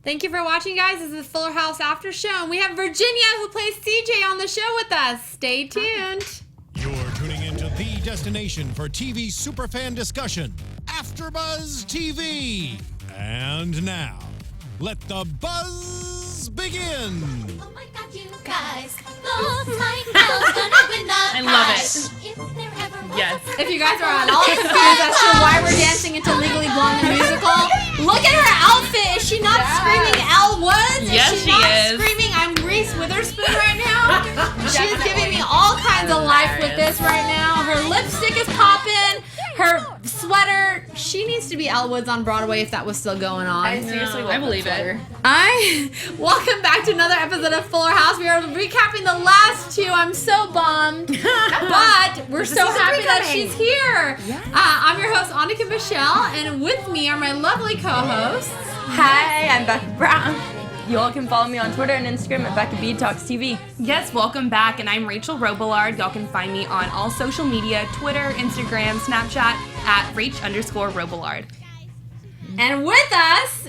Thank you for watching, guys. This is Fuller House After Show, and we have Virginia, who plays CJ, on the show with us. Stay tuned. You're tuning into the destination for TV superfan discussion, AFTERBUZZ TV. And now, let the buzz begin. Oh my God, you guys! Looks like Elle's gonna win the I love prize. it. If there ever was Yes. If you guys are at all confused as to why we're dancing into Legally Blonde the musical, look at her outfit. Is she not screaming Elle Woods? Yes, is she she not is. screaming I'm Reese Witherspoon right now? She is giving me all kinds of life with this right now. Her lipstick is popping. Her sweater. She needs to be Elle Woods on Broadway if that was still going on. I seriously I believe it. Welcome back to another episode of Fuller House. We are recapping the last two. I'm so bummed, but we're so happy that she's here. Yes. I'm your host, Annika Michelle, and with me are my lovely co-hosts. Hi, I'm Becca Brown. You all can follow me on Twitter and Instagram at Becca B Talks TV. Yes, welcome back, and I'm Rachel Robillard. Y'all can find me on all social media, Twitter, Instagram, Snapchat, at Rach_Robillard. And with us,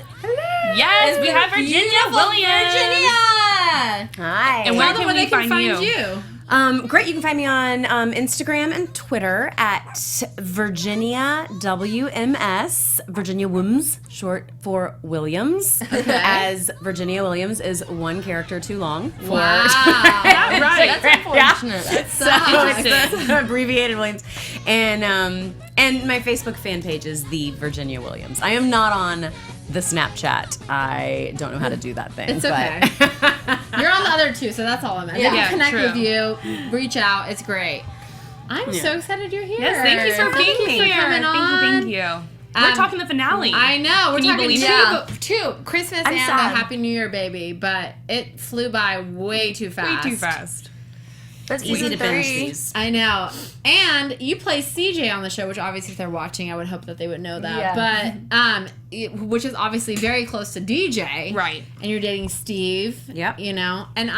Yes, we have Virginia beautiful Williams. Virginia. Hi. And where Tell them can we find you? you? Great, you can find me on Instagram and Twitter at Virginia WMS, Virginia Wims, short for Williams, as Virginia Williams is one character too long. Wow. Right. That's unfortunate. That's So interesting. it's abbreviated Williams. And my Facebook fan page is The Virginia Williams. I am not on the Snapchat. I don't know how to do that thing. It's but- okay. You're on the other two, so that's all I'm at. They Yeah, can connect true. with you, reach out. It's great. I'm so excited you're here. Yes, thank you for being here. coming on. Thank you. We're talking the finale. I know. We're Can you talking believe two. Christmas I'm and sad. the Happy New Year, baby. But it flew by way too fast. Way too fast. That's easy to binge three. these. I know. And you play CJ on the show, which obviously if they're watching, I would hope that they would know that. Yeah. But which is obviously very close to DJ. Right. And you're dating Steve. Yep. You know. And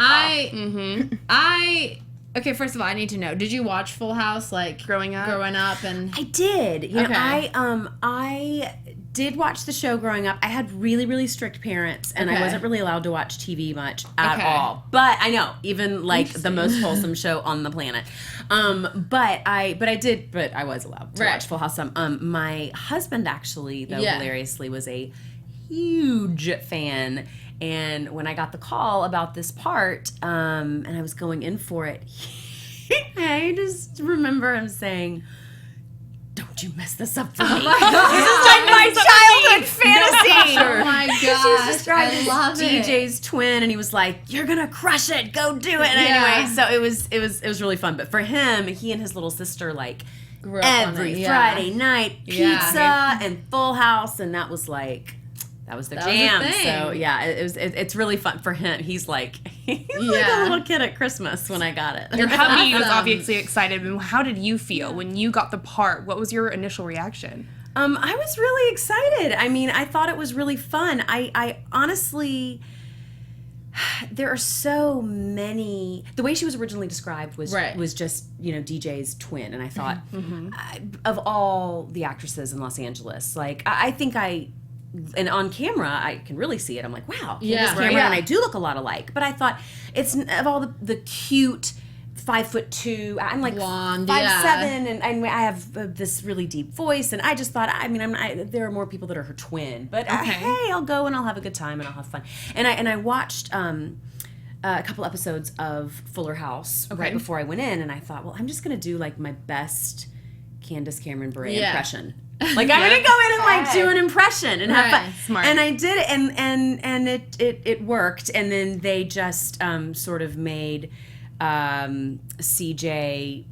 okay, first of all, I need to know, did you watch Full House like Growing up? and I did. You know, Okay. I did watch the show growing up. I had really, really strict parents, and Okay. I wasn't really allowed to watch TV much at Okay. all. But I know, even like the most wholesome show on the planet. But I was allowed to Right. watch Full House some. My husband actually, though Yeah. hilariously, was a huge fan. And when I got the call about this part, and I was going in for it, I just remember him saying, "Don't you mess this up for me." This is like my childhood fantasy. Oh my She was gosh, described I as love it. DJ's twin, and he was like, "You're gonna crush it. Go do it." And Yeah. anyway, so it was really fun. But for him, he and his little sister like Grew up on every it, yeah. Friday night Yeah. pizza and Full House, and that was like. That was their That was the jam. thing. So yeah, it's really fun for him. He's like like Yeah. a little kid at Christmas when I got it. Your hubby was awesome. obviously excited. How did you feel when you got the part? What was your initial reaction? I was really excited. I mean, I thought it was really fun. I honestly, there are so many. The way she was originally described was Right. was just DJ's twin, and I thought of all the actresses in Los Angeles, like I think and on camera I can really see it. I'm like, wow, Yeah, this camera, right. and I do look a lot alike. But I thought it's of all the cute 5'2". I'm like Blonde, 5'7", and I have this really deep voice, and I just thought, there are more people that are her twin, but hey, I'll go and I'll have a good time and I'll have fun. And I watched a couple episodes of Fuller House right before I went in, and I thought, well, I'm just gonna do like my best Candace Cameron Bure impression. Like I'm gonna go in and like do an impression and have fun. Smart. And I did it, and it worked. And then they just sort of made CJ.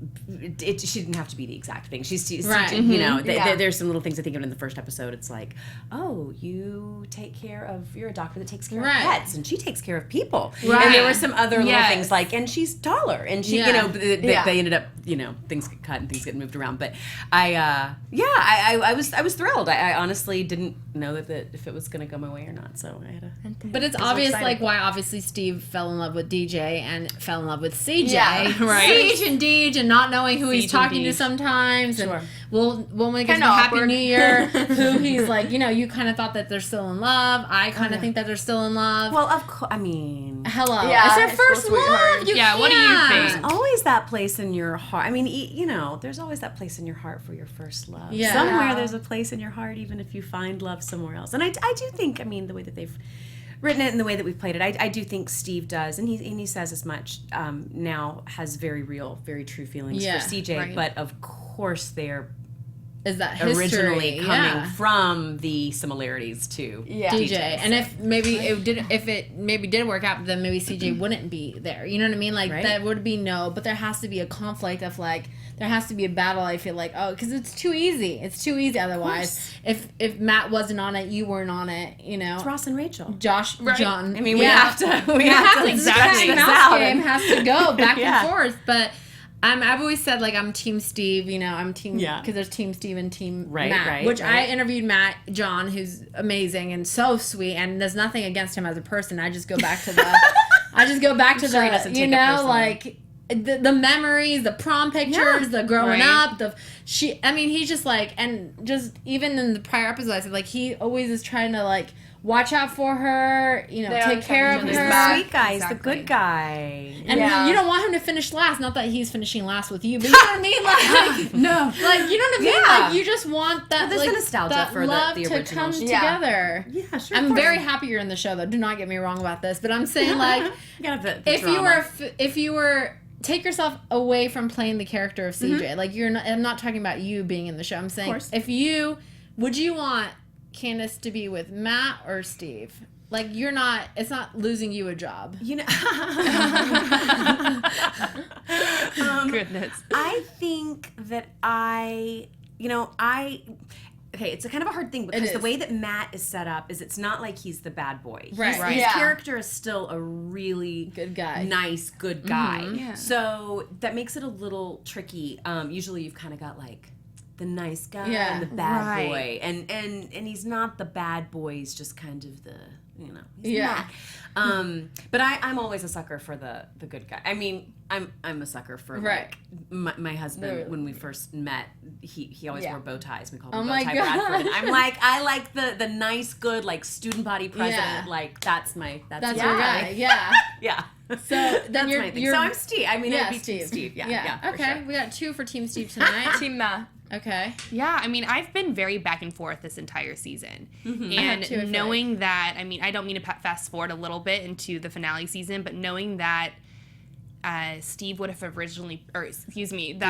She didn't have to be the exact thing. She's Right. CJ, there's some little things I think of in the first episode. It's like, oh, you're a doctor that takes care of pets, and she takes care of people. Right. And there were some other little Yes. things like, and she's taller, and she, Yeah. they ended up things get cut and things get moved around. But I was thrilled. I honestly didn't know that if it was going to go my way or not. So I had to. But it's obvious, like, why obviously Steve fell in love with DJ and fell in love with CJ. Yeah, right. Siege and Deej and not knowing who he's talking to sometimes. Sure. And we'll make us a Happy New Year. Who he's like, you kind of thought that they're still in love. I kind of think that they're still in love. Well, of course. I mean, hello. Yeah, it's their first love. What do you think? there's always that place in your heart. I mean, there's always that place in your heart for your first love. Yeah. Somewhere there's a place in your heart, even if you find love somewhere else. And I do think, I mean, the way that they've written it and the way that we've played it, I do think Steve does, and he says as much, now has very real, very true feelings for CJ, right. But of course they're that history originally coming from the similarities to DJ. And if maybe it did work out, then maybe CJ wouldn't be there. You know what I mean? Like that would be but there has to be a conflict of like there has to be a battle. I feel like because it's too easy. It's too easy otherwise. If Matt wasn't on it, you weren't on it. It's Ross and Rachel, Josh, John. I mean, we have to. Exactly. The mouse game has to go back Yeah. and forth, but. I've always said, like, I'm Team Steve, I'm Team... Because there's Team Steve and Team Matt. Which I interviewed John, who's amazing and so sweet, and there's nothing against him as a person. I just go back to the... like, the memories, the prom pictures, the growing up, he's just, like... And just even in the prior episodes, I said, like, he always is trying to, like... Watch out for her, take care of her. The sweet guy, he's the good guy. And you don't want him to finish last. Not that he's finishing last with you, but you know what I mean? Like, no. Like, you know what I mean? Like, you just want that, there's the nostalgia that for love the to original. come together. Yeah, sure. I'm very happy you're in the show, though. Do not get me wrong about this. But I'm saying, like, if you were... Take yourself away from playing the character of CJ. Like, I'm not talking about you being in the show. I'm saying, would you want Candace to be with Matt or Steve? Like, it's not losing you a job. Goodness. I think that it's a kind of a hard thing because the way that Matt is set up is it's not like he's the bad boy. Right. His character is still a really good guy. Nice, good guy. Mm-hmm. Yeah. So that makes it a little tricky. Usually you've kind of got like the nice guy and the bad boy. And he's not the bad boy, he's just kind of the he's not. But I'm always a sucker for the good guy. I mean, I'm a sucker for like my husband. When we first met, he always wore bow ties. We called him Bow Tie Bradford. I'm like, I like the nice, good, like student body president. Yeah. Like that's your guy. Yeah. Yeah. So then you're so I'm Steve. I mean, it'd be Steve. Steve. Yeah. Okay, sure. We got 2 for Team Steve tonight. Team Matt. Okay. Yeah, I mean, I've been very back and forth this entire season. Mm-hmm. And knowing that, I mean, I don't mean to fast forward a little bit into the finale season, but knowing that Steve would have originally, DJ would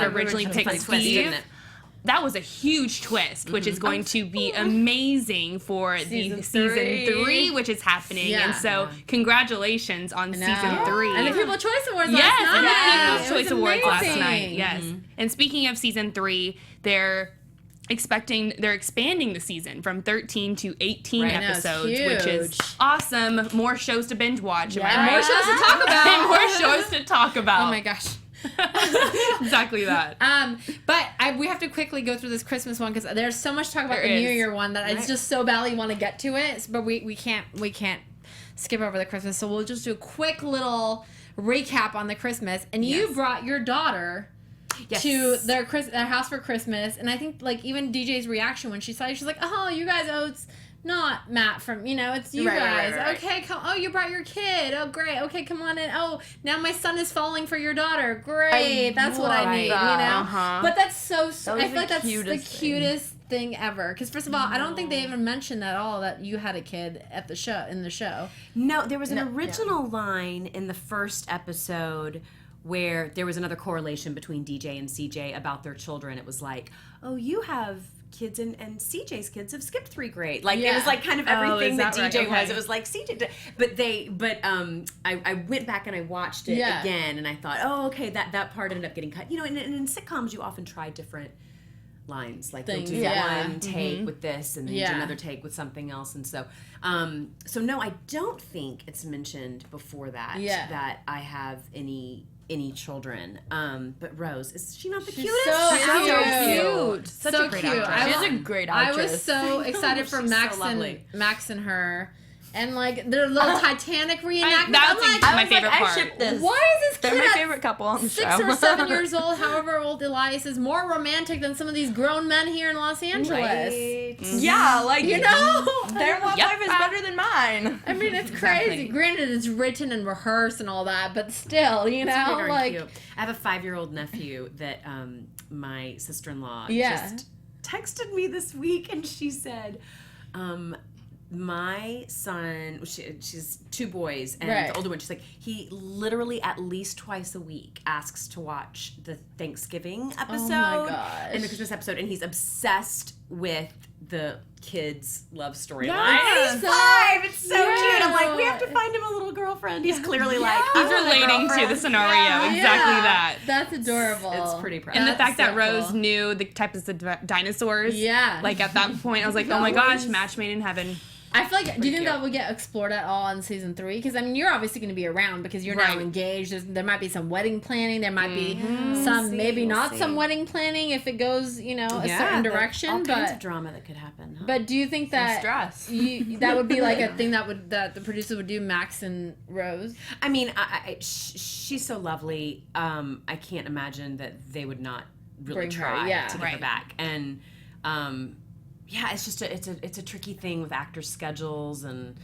have originally picked Steve. That was a huge twist, which is going to be amazing for season 3, which is happening. Yeah. And so, congratulations on season 3. And the People's Choice Awards last night. And the People's Choice Awards last night. Yes. Mm-hmm. And speaking of season 3, they're expanding the season from 13 to 18 episodes, which is awesome. More shows to binge watch. And more shows to talk about. And more shows to talk about. Oh my gosh. Exactly that. But we have to quickly go through this Christmas one because there's so much to talk about the New Year one that I just so badly want to get to it, but we can't skip over the Christmas, so we'll just do a quick little recap on the Christmas. And you brought your daughter to their house for Christmas, and I think like even DJ's reaction when she saw you, she's like, "Oh, you guys, it's not Matt from, it's you guys. Right. Okay, you brought your kid. Oh, great. Okay, come on in. Oh, now my son is falling for your daughter. Great. That's what I need, But that's so I feel like that's the cutest thing ever. Because first of all, I don't think they even mentioned at all that you had a kid in the show. No, there was an original line in the first episode where there was another correlation between DJ and CJ about their children. It was like, oh, you have kids and CJ's kids have skipped 3 grade. Like it was like kind of everything that DJ was. It was like CJ did. But I went back and I watched it again and I thought, oh, okay, that part ended up getting cut. And in sitcoms you often try different lines. Like they'll do one take with this and then do another take with something else. And so no, I don't think it's mentioned before that that I have any any children. But Rose, is she not the cutest? So cute. Such so a great cute. actress. She's a great I actress. was so excited for she's Max so and lovely. her. And like their little Titanic reenactment. That's I'm like, my favorite part. I ship this. why is this They're kid my at favorite couple on the 6 show. or 7 years old, however old Elias is, more romantic than some of these grown men here in Los Angeles? Right? Yeah, like You know? their love Yep. life is better than mine. I mean, it's crazy. Exactly. Granted, it's written and rehearsed and all that, but still, you know, Very like cute. I have a 5-year-old nephew that my sister-in-law Yeah. just texted me this week, and she said, my son, she's 2 boys, and Right. the older one, she's like, he literally at least twice a week asks to watch the Thanksgiving episode gosh. and the Christmas episode, and he's obsessed with the kids' love storyline. Yes. And he's 5. It's so Yeah. cute. I'm like, we have to find him a little girlfriend. He's clearly like, He's I want a relating to the girlfriend. scenario. Yeah. Exactly Yeah. that. That's adorable. It's pretty proud. And the That's fact that so Rose cool. knew the types of dinosaurs. Yeah. Like at that point, I was like, oh my gosh, match made in heaven. I feel like, do you think cute. that would get explored at all in season 3? Because I mean, you're obviously going to be around because you're now Right. engaged. There might be some wedding planning. There might be We'll some, see, maybe we'll not see. some wedding planning if it goes, you know, a certain direction. All kinds of But drama that could happen. Huh? do you think that stress. that would be like a thing that the producer would do, Max and Rose? I mean, she's so lovely. I can't imagine that they would not really Bring her, try yeah. to get her Right. back. And yeah, it's just it's a tricky thing with actors' schedules and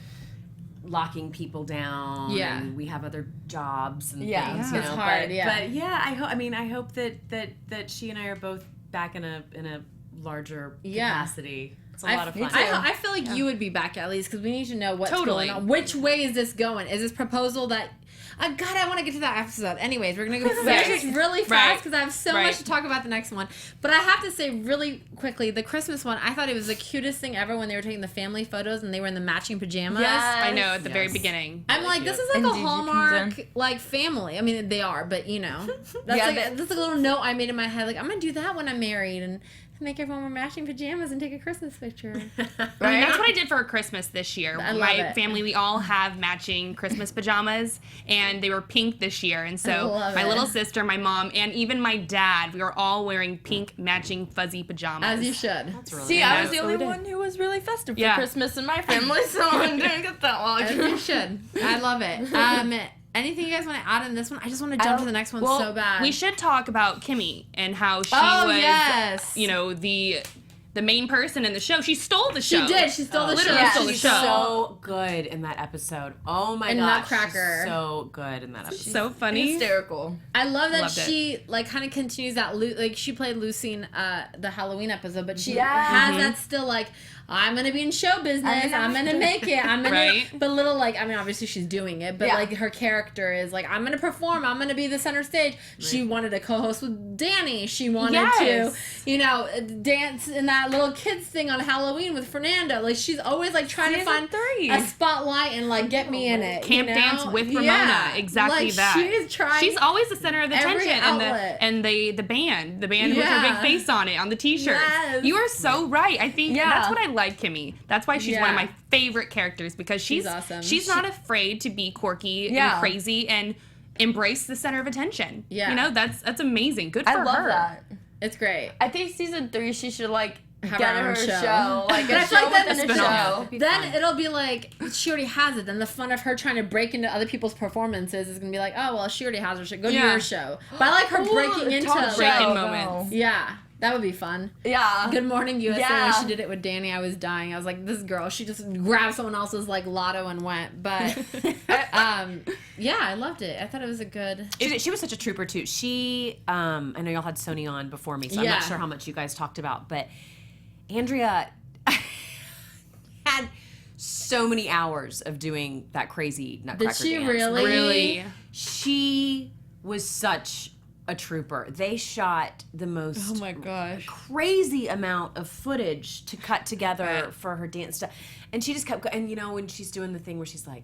locking people down. Yeah. And we have other jobs and Yeah. things. Yeah. You It's know? hard, But, yeah. But yeah, I hope that she and I are both back in a larger Yeah. capacity. It's a lot of fun. I feel like you would be back at least because we need to know what's Totally. going on. Which way is this going? Is this proposal that? God, I want to get to that episode. Anyways, we're gonna go through this really fast Right. because I have so Right. much to talk about the next one. But I have to say really quickly, the Christmas one, I thought it was the cutest thing ever when they were taking the family photos and they were in the matching pajamas. Yes. I know at the very Yes. beginning. I'm like, this is like And a Gigi comes Hallmark in. like family. I mean, they are, but you know, that's Yeah, like but- that's a little note I made in my head. Like, I'm gonna do that when I'm married and make everyone wear matching pajamas and take a Christmas picture. I mean, that's what I did for Christmas this year. I love My it. family, we all have matching Christmas pajamas, and they were pink this year. And so love my it. little sister, my mom, and even my dad, we were all wearing pink matching fuzzy pajamas. As you should. That's really See, nice. I was the so only we did. one who was really festive for Yeah. Christmas in my family, so I didn't get that As lucky. you should. I love it. Anything you guys want to add in this one? I just want to jump to the next one Well, so bad. we should talk about Kimmy and how she Oh, was, yes. you know, the main person in the show. She stole the show. She did. She stole the show. Literally stole the She's show. so good in that episode. Oh my And gosh, Nutcracker. she's so good in that episode. So funny. Hysterical. I love that Loved it. she like kind of continues that like she played Lucy in the Halloween episode, but she Yeah. has that still like I'm gonna be in show business. I'm gonna make it. I'm gonna. Right. But little like I mean obviously she's doing it, but Yeah. like her character is like I'm gonna perform. I'm gonna be the center stage. She wanted to co-host with Danny. She wanted Yes. to dance in that little kids thing on Halloween with Fernando. Like she's always like trying to Season find 3. a spotlight and like get me in it. Camp you know? dance with Ramona. Yeah. Exactly like, that. She's trying. She's always the center of Every attention, outlet. and the band with her Yeah. big face on it on the T-shirts. Yes. You are so right. I think Yeah. that's what I like Kimmy. That's why she's one of Yeah. my favorite characters because she's awesome. She's not afraid to be quirky Yeah. and crazy and embrace the center of attention. Yeah. You know, that's amazing. Good for I love her. that. It's great. I think season 3 she should like Have get her her own a show. show. Like But I a feel show like that's within a a spin-off. show. Then it'll be like she already has it. Then the fun of her trying to break into other people's performances is gonna be like, oh well, she already has her show. Go to Yeah. your show. But I like her breaking into talk Breaking show, moments. though. yeah, that would be fun. Yeah. Good Morning USA. Yeah. When she did it with Danny, I was dying. I was like, this girl, she just grabbed someone else's like lotto and went. But yeah, I loved it. I thought it was a good. She was such a trooper too. She, I know y'all had Sony on before me, so I'm Yeah. not sure how much you guys talked about, but Andrea had so many hours of doing that crazy Nutcracker Did she dance. really? Really. She was such a trooper. They shot the most Oh my gosh. crazy amount of footage to cut together Right. for her dance stuff, and she just kept. And you know when she's doing the thing where she's like,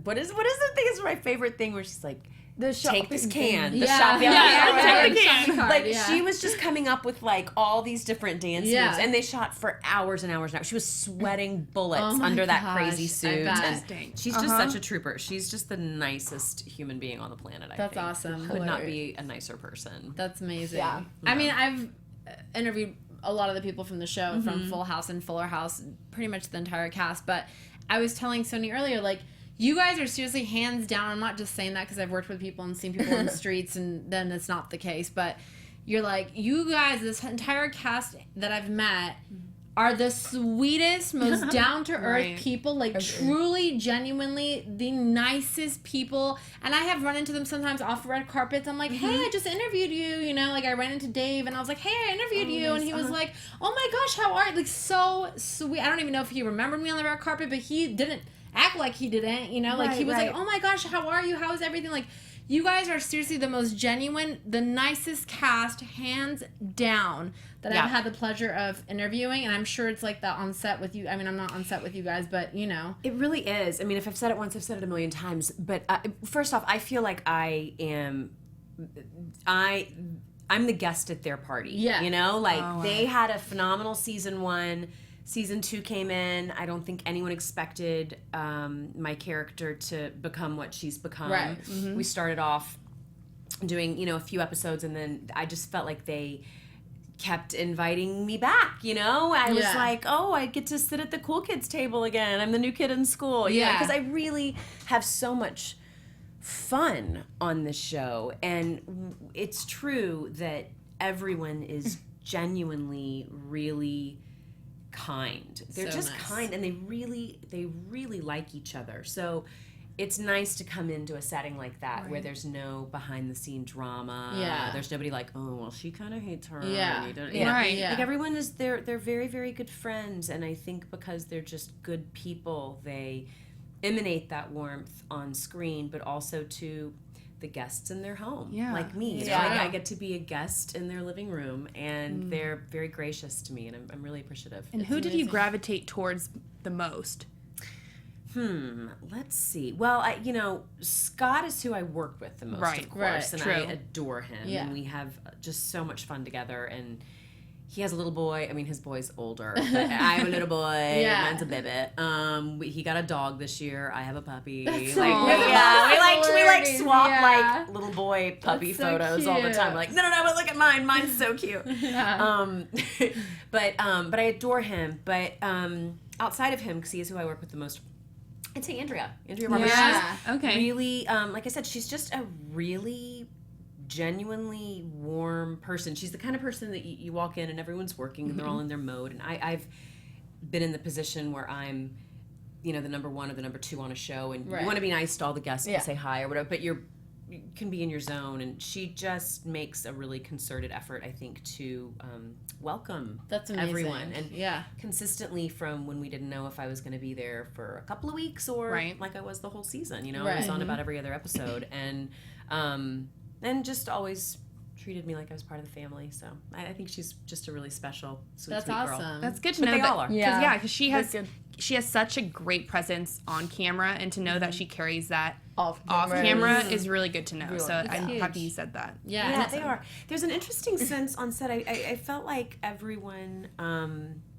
"What is the thing? Is my favorite thing where she's like." take this can. The Yeah. shop, Take the can. Like Yeah. she was just coming up with like all these different dance moves, and they shot for hours and hours and hours. She was sweating bullets under that crazy suit. And she's just such a trooper. She's just the nicest human being on the planet. I That's think. awesome. Could not be a nicer person. That's amazing. Yeah. I mean, I've interviewed a lot of the people from the show, from Full House and Fuller House, pretty much the entire cast. But I was telling Sony earlier, like, you guys are seriously hands down. I'm not just saying that because I've worked with people and seen people in the streets, and then it's not the case. But you're like, you guys, this entire cast that I've met are the sweetest, most down-to-earth people, like truly, genuinely the nicest people. And I have run into them sometimes off red carpets. I'm like, hey, I just interviewed you, you know, like I ran into Dave and I was like, hey, I interviewed you. And he was like, oh my gosh, how are you? Like, so sweet. I don't even know if he remembered me on the red carpet, but he didn't act like he didn't, you know, like he was like, oh my gosh, how are you? How is everything? Like, you guys are seriously the most genuine, the nicest cast, hands down, that I've had the pleasure of interviewing. And I'm sure it's like that on set with you. I mean, I'm not on set with you guys, but, you know. It really is. I mean, if I've said it once, I've said it a million times. But first off, I feel like I'm the guest at their party. Yeah. You know? Like, they had a phenomenal season 1. Season 2 came in. I don't think anyone expected my character to become what she's become. Right. We started off doing, you know, a few episodes, and then I just felt like they kept inviting me back, you know? I was like, oh, I get to sit at the cool kids table again. I'm the new kid in school. Yeah. Because I really have so much fun on this show. And it's true that everyone is genuinely really kind. They're So just nice. kind, and they really like each other. So it's nice to come into a setting like that where there's no behind the scene drama. Yeah. There's nobody like, oh, well, she kind of hates her. Yeah. and Right. Yeah. Like, everyone is, they're very, very good friends, and I think because they're just good people, they emanate that warmth on screen, but also to the guests in their home, like me. You know, like, I get to be a guest in their living room, and they're very gracious to me, and I'm really appreciative. And who did you gravitate towards the most? Let's see. Well, you know, Scott is who I work with the most, of course, and I adore him. Yeah. And we have just so much fun together, and he has a little boy. I mean, his boy's older, but I have a little boy. Mine's a baby. He got a dog this year. I have a puppy. Like, we like swap like little boy puppy photos all the time. Like, no, but look at mine. Mine's so cute. But I adore him. But outside of him, because he is who I work with the most, I'd say Andrea Roberts. Yeah. Okay. Really, like I said, she's just a really genuinely warm person. She's the kind of person that you walk in and everyone's working and they're all in their mode. And I've been in the position where I'm, you know, the number 1 or the number 2 on a show, and you want to be nice to all the guests and say hi or whatever, but you can be in your zone. And she just makes a really concerted effort, I think, to welcome everyone. And consistently, from when we didn't know if I was going to be there for a couple of weeks or like I was the whole season, you know, I was on about every other episode, and just always treated me like I was part of the family. So I think she's just a really special, sweet girl. That's good to But know. they all are. Because she has such a great presence on camera, and to know that she carries that off camera is really good to know. So I'm happy you said that. Yeah, they are. There's an interesting sense on set. I felt like everyone,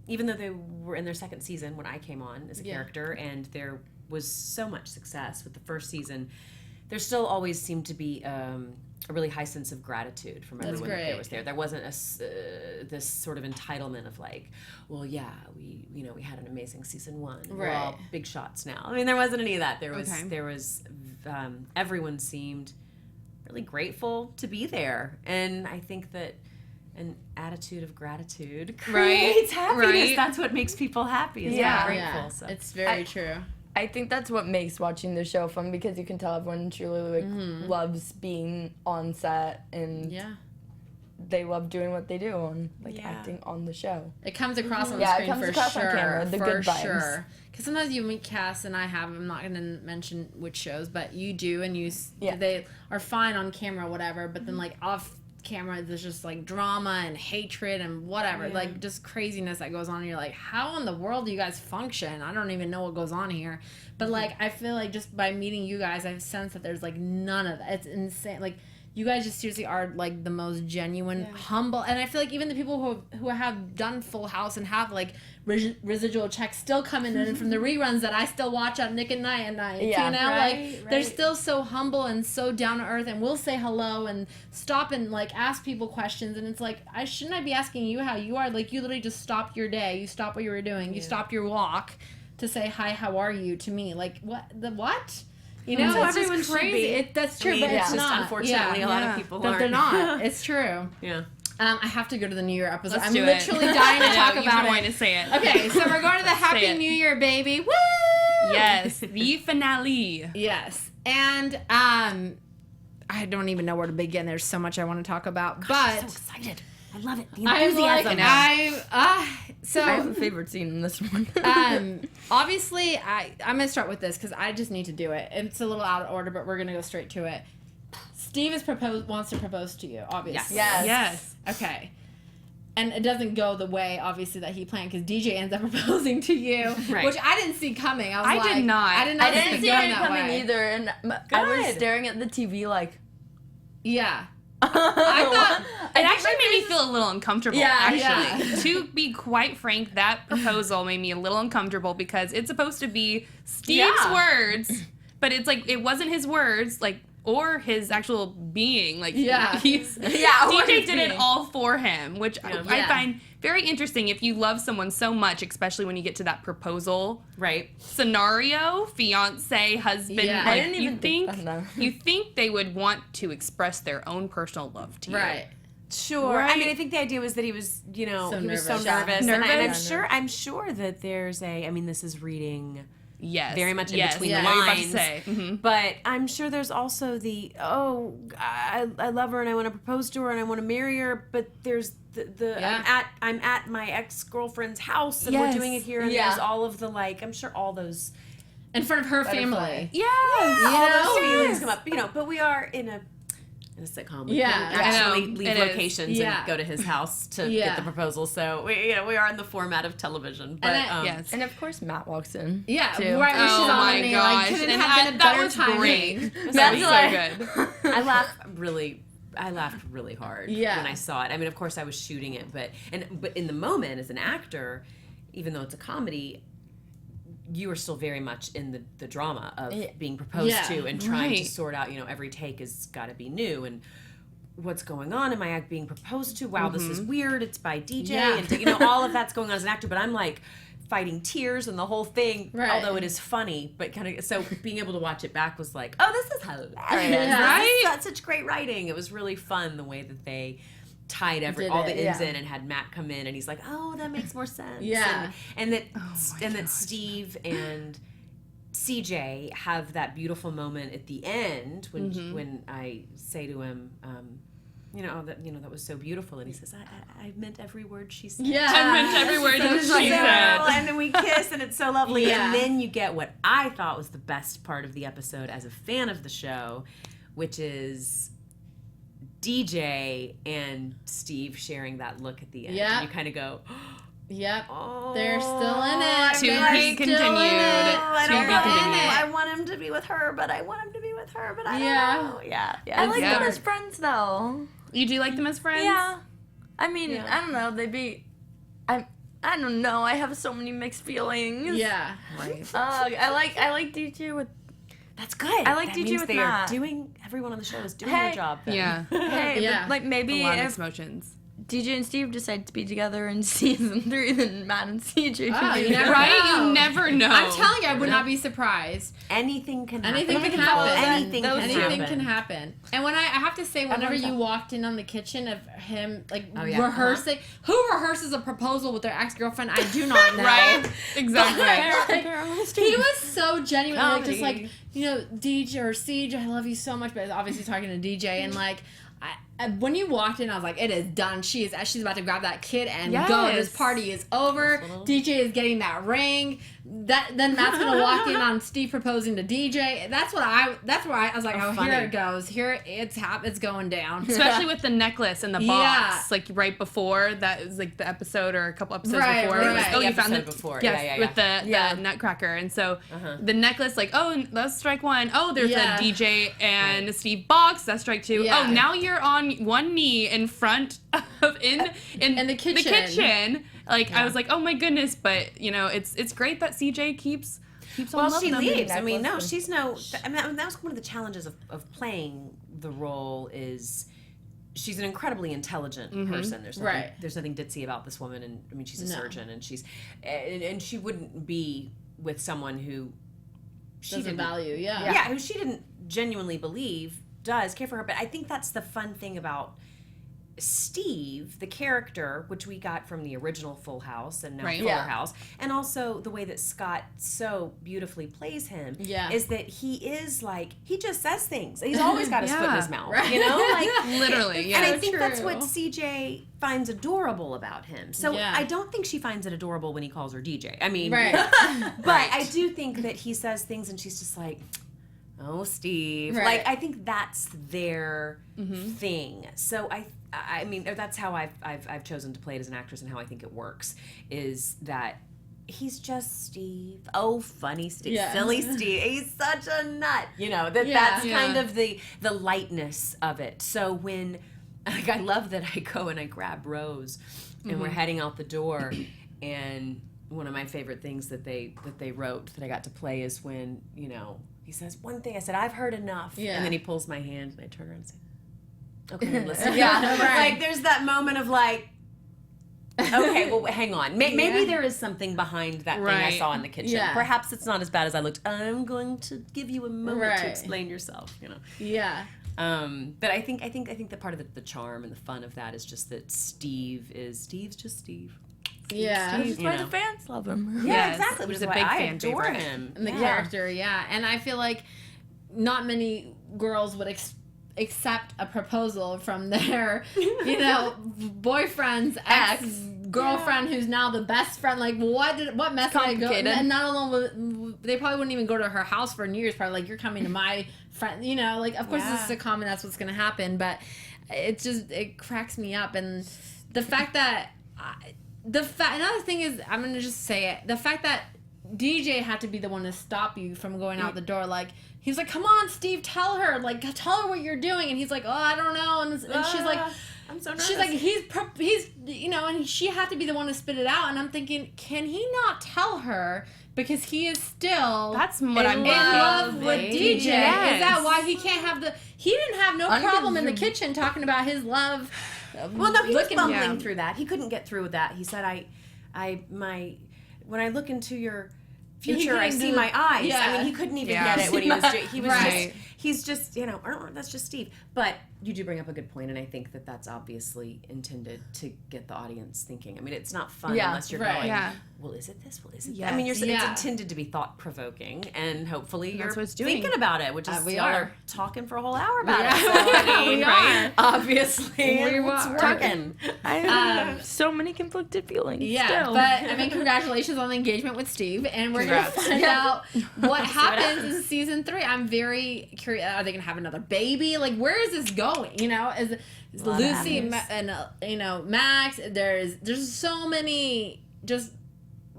even though they were in their second season when I came on as a character, and there was so much success with the first season, there still always seemed to be a really high sense of gratitude from everyone that was there. There wasn't this sort of entitlement of like, well, yeah, we had an amazing season 1. We're all big shots now. I mean, there wasn't any of that. There was everyone seemed really grateful to be there, and I think that an attitude of gratitude creates happiness. That's what makes people happy. Is grateful. So. It's very true. I think that's what makes watching the show fun, because you can tell everyone truly loves being on set, and they love doing what they do on acting on the show. It comes across on the screen comes for across sure. on camera, the good vibes. Because sometimes you meet casts, and I'm not going to mention which shows, but you do, and they are fine on camera, whatever. But then like off camera, there's just like drama and hatred and whatever, like just craziness that goes on. And you're like, how in the world do you guys function? I don't even know what goes on here. But like, I feel like just by meeting you guys, I've sensed that there's like none of that. It's insane. Like, you guys just seriously are like the most genuine, humble, and I feel like even the people who have done Full House and have like residual checks still coming in from the reruns that I still watch on Nick at Night at night. Yeah. You know, they're still so humble and so down to earth, and will say hello and stop and like ask people questions. And it's like, shouldn't I be asking you how you are? Like, you literally just stopped your day, you stopped what you were doing, you stopped your walk to say hi, how are you to me? Like, what? You know, it's just crazy. That's true, but it's not. Unfortunately, a lot of people but aren't. they're not. It's true. Yeah. I have to go to the New Year episode. Let's I'm do it. literally dying to talk You've about been it. wanting to say it. Okay, so we're going to the Happy it. New Year, baby. Woo! Yes, the finale. Yes, and I don't even know where to begin. There's so much I want to talk about, but I'm so excited. I love it. The I'm enthusiasm. so I have a favorite scene in this one. obviously I'm gonna start with this because I just need to do it. It's a little out of order, but we're gonna go straight to it. Steve wants to propose to you, obviously. Yes. Okay. And it doesn't go the way, obviously, that he planned, because DJ ends up proposing to you, which I didn't see coming. I did not. I did not I didn't see going it that coming way. either, and I was staring at the TV like. Yeah. I thought It actually made me feel a little uncomfortable, Yeah, actually. yeah. To be quite frank, that proposal made me a little uncomfortable because it's supposed to be Steve's words, but it's like, it wasn't his words, like, or his actual being. Like, DJ did it all for him, which I find very interesting. If you love someone so much, especially when you get to that proposal scenario, fiance, husband, like, I didn't even you think they would want to express their own personal love to you. right. Sure. Right. I mean, I think the idea was that he was, he was so nervous. nervous. Nervous. And I'm sure that there's this is reading Yes. very much in between the I was about to lines. say. Mm-hmm. But I'm sure there's also I love her and I want to propose to her and I want to marry her, but there's I'm at my ex-girlfriend's house and we're doing it here and there's all of the I'm sure all those In front of her family. all those feelings come up, but we are in a sitcom. We Yeah, couldn't I know. actually leave It is. locations and go to his house to get the proposal. So we are in the format of television. But Yes. And of course, Matt walks in. Yeah, too. right when she's Oh on my me, gosh. couldn't And have been a that better was timing. great. That's so good. I laughed really hard Yeah. when I saw it. I mean, of course, I was shooting it, but in the moment, as an actor, even though it's a comedy, you are still very much in the drama of being proposed to and trying to sort out. Every take has got to be new and. What's going on? Am I being proposed to? Wow, this is weird. It's by DJ, and all of that's going on as an actor. But I'm like fighting tears and the whole thing. Right. Although it is funny, but kind of so being able to watch it back was like, oh, this is hilarious. Right? That's such great writing. It was really fun the way that they tied all the ends in and had Matt come in and he's like, oh, that makes more sense. Yeah. and that Steve and CJ have that beautiful moment at the end when I say to him, that was so beautiful, and he says, I meant every word she said. Yeah. I meant every word that she said. And then we kiss, and it's so lovely. Yeah. And then you get what I thought was the best part of the episode as a fan of the show, which is DJ and Steve sharing that look at the end. Yeah. And you kind of go, Yep. oh, They're still in it. To They're be still continued. in it. I To don't be know. continued. I want him to be with her, but I want him to be with her, but I don't know. Yeah. I like Yeah. them as friends, though. You do like them as friends? Yeah. I mean, I don't know. I don't know. I have so many mixed feelings. Yeah. I like DJ with. That's good. I like that DJ means with they Matt. are doing. Everyone on the show is doing Hey. their job. Then. Yeah. Hey, Yeah. but, like maybe A lot of if mixed emotions. DJ and Steve decide to be together in season 3, then Matt and CJ Oh, can you be never together. Right? know. You never know. I'm telling you, I would not be surprised. Anything can happen. Anything can happen. Anything can Anything happen. can happen. And when I have to say, whenever you walked in on the kitchen of him, rehearsing, who rehearses a proposal with their ex-girlfriend? I do not know. Right? Exactly. He was so genuine, DJ or Siege, I love you so much, but obviously talking to DJ, and when you walked in, I was like, it is done. She's about to grab that kid and go. This party is over. DJ is getting that ring. Then Matt's gonna walk in on Steve proposing to DJ. That's where I was like, here it goes. Here it's going down. Especially with the necklace and the box, like right before that was like the episode or a couple episodes before. Right. You found it before. Yes, with the Nutcracker, and so the necklace, like, oh, that's strike one. Oh, there's a DJ and Steve box. That's strike two. Yeah. Oh, now you're on one knee in front of in the kitchen. Like I was like, oh my goodness, but you know, it's great that CJ keeps on Well, loving she them. leaves. I mean, no, she's no. I mean, that was one of the challenges of playing the role. Is she's an incredibly intelligent person. There's nothing ditzy about this woman, and I mean, she's a surgeon, and and she wouldn't be with someone who she doesn't value. who she didn't genuinely believe does care for her. But I think that's the fun thing about Steve, the character, which we got from the original Full House and now Fuller House, and also the way that Scott so beautifully plays him, is that he is like, he just says things. He's always got his foot in his mouth, you know, like literally. Yeah, and I think that's what CJ finds adorable about him. So I don't think she finds it adorable when he calls her DJ. I mean, but I do think that he says things and she's just like, oh, Steve. Like, I think that's their thing. So I mean, that's how I've chosen to play it as an actress, and how I think it works is that he's just Steve. Oh, funny Steve, silly Steve. He's such a nut. You know, that's kind of the lightness of it. So when, like, I love that I go and I grab Rose, and we're heading out the door, and one of my favorite things that they wrote that I got to play is when, you know, he says one thing. I said, I've heard enough, and then he pulls my hand, and I turn around and say, okay, listen. Like, there's that moment of like, okay, well, hang on. Maybe there is something behind that thing I saw in the kitchen. Perhaps it's not as bad as I looked. I'm going to give you a moment to explain yourself, you know. Yeah. But I think that part of the charm and the fun of that is just that Steve's just Steve. Yeah. Which is why the fans love him. Yeah, exactly. Which is a why big I fan adore favorite. him. And the character, and I feel like not many girls would accept a proposal from their, you know, boyfriend's ex-girlfriend who's now the best friend. Like, what mess did I go? And not alone, they probably wouldn't even go to her house for New Year's. Probably like, you're coming to my friend, you know, like, of course this is a sitcom and that's what's going to happen, but it cracks me up. And the fact that, another thing is, I'm going to just say it, the fact that DJ had to be the one to stop you from going out the door, like, he's like, come on, Steve, tell her what you're doing. And he's like, oh, I don't know. And she's like, I'm so nervous. She's like, he's, you know, and she had to be the one to spit it out. And I'm thinking, can he not tell her? Because he is still in love with DJ. Yes. Is that why he can't have he didn't have no problem in the kitchen talking about his love. Well, no, he was bumbling through that. He couldn't get through with that. He said, when I look into your future, I see my eyes. Yeah. I mean, he couldn't even get it when he was doing. He was he's just, you know, that's just Steve. But you do bring up a good point, and I think that that's obviously intended to get the audience thinking. I mean, it's not fun unless you're going, well, is it this? Well, is it that? I mean, it's intended to be thought-provoking, and hopefully you're thinking about it, which is we are talking for a whole hour about it. So, I mean, right? Obviously, it's working. I have so many conflicted feelings. Yeah, still. but I mean, congratulations on the engagement with Steve, and we're going to find out what happens in season 3. I'm very curious. Are they going to have another baby? Like, where is this going? You know, is Lucy and you know, Max? There's so many just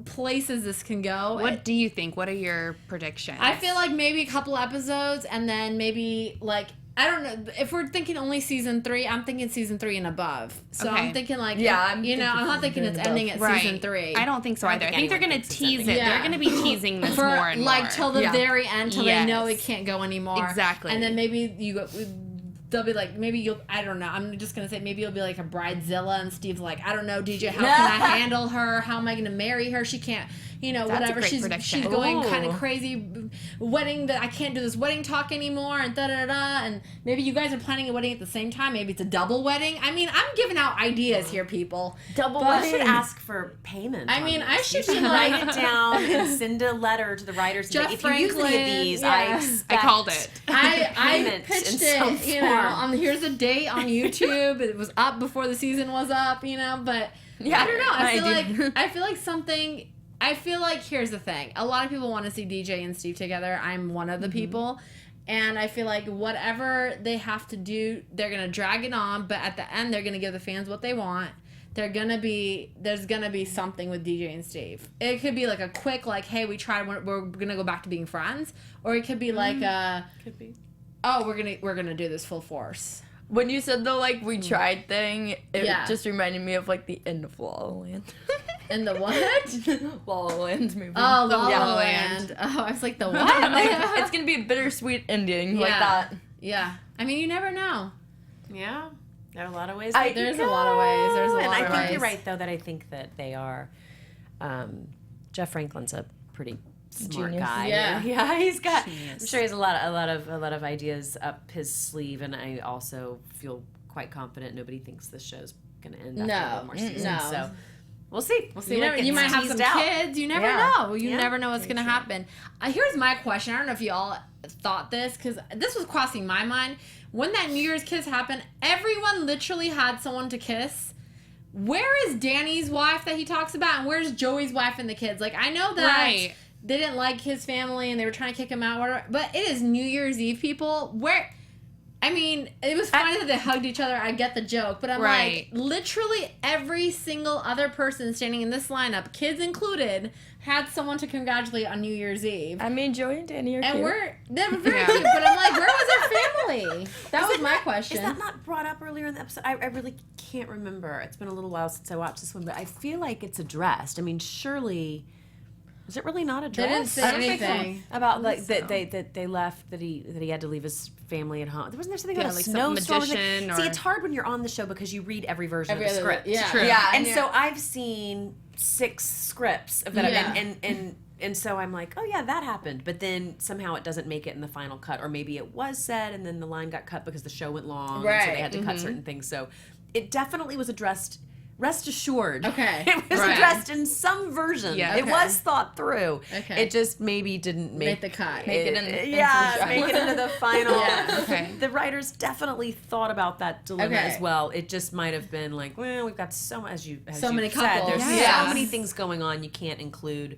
places this can go. What do you think? What are your predictions? I feel like maybe a couple episodes, and then maybe like, I don't know. If we're thinking only season 3, I'm thinking season 3 and above. So I'm thinking like, I'm not thinking it's ending at season 3. I don't think so either. I think they're going to tease it. They're going to be teasing this more and more. Like till the very end, till they know it can't go anymore. Exactly. And then maybe they'll be like, maybe I don't know. I'm just going to say maybe it'll be like a Bridezilla, and Steve's like, I don't know, DJ, how can I handle her? How am I going to marry her? She can't whatever. great She's prediction. going kind of crazy wedding that I can't do this wedding talk anymore and and maybe you guys are planning a wedding at the same time. Maybe it's a double wedding. I mean, I'm giving out ideas here, people. Double wedding. You should ask for payment. I mean, I should be write it down and send a letter to the writers. Jeff if you use any of these, I called it. I pitched it, here's a date on YouTube. It was up before the season was up, but I don't know. I feel like here's the thing. A lot of people want to see DJ and Steve together. I'm one of the people. And I feel like whatever they have to do, they're going to drag it on, but at the end they're going to give the fans what they want. There's gonna be something with DJ and Steve. It could be like a quick hey, we tried, we're gonna go back to being friends, or it could be we're gonna do this full force. When you said the we tried thing, it just reminded me of the end of La La Land. In the what? La La Land movie. Oh, La La Land. Oh, I was like, the what? It's gonna be a bittersweet ending like that. Yeah. I mean, you never know. Yeah. There are a lot of ways. There's a lot of ways. And I think you're right, though, that I think that they are. Jeff Franklin's a pretty smart guy. Yeah. He's got. Genius. I'm sure he has a lot of ideas up his sleeve, and I also feel quite confident nobody thinks this show's gonna end after one more season. No. So we'll see. We'll see. You might have some kids. You never know. You never know what's gonna happen. Here's my question. I don't know if y'all thought this, because this was crossing my mind. When that New Year's kiss happened, everyone literally had someone to kiss. Where is Danny's wife that he talks about, and where's Joey's wife and the kids? I know that they didn't like his family and they were trying to kick him out, whatever, but it is New Year's Eve, people. It was funny that they hugged each other. I get the joke, but I'm literally every single other person standing in this lineup, kids included, had someone to congratulate on New Year's Eve. I mean, Joey and Danny are cute. They were very cute, but I'm where was their family? That was my question. Is that not brought up earlier in the episode? I really can't remember. It's been a little while since I watched this one, but I feel like it's addressed. I mean, surely... Was it really not addressed? They didn't say anything about that they left, that he had to leave his family at home. Wasn't there something about a snowstorm? See, it's hard when you're on the show because you read every version of the script. Yeah, true. And so I've seen 6 scripts of that, and so I'm like, oh yeah, that happened. But then somehow it doesn't make it in the final cut, or maybe it was said and then the line got cut because the show went long, and so they had to cut certain things. So it definitely was addressed. Rest assured. Okay. It was addressed in some version. Yeah. It was thought through. Okay. It just maybe didn't make the cut. Make it into the final. Okay. The writers definitely thought about that dilemma as well. It just might have been we've got so much, as you many said, couples. there's so many things going on. You can't include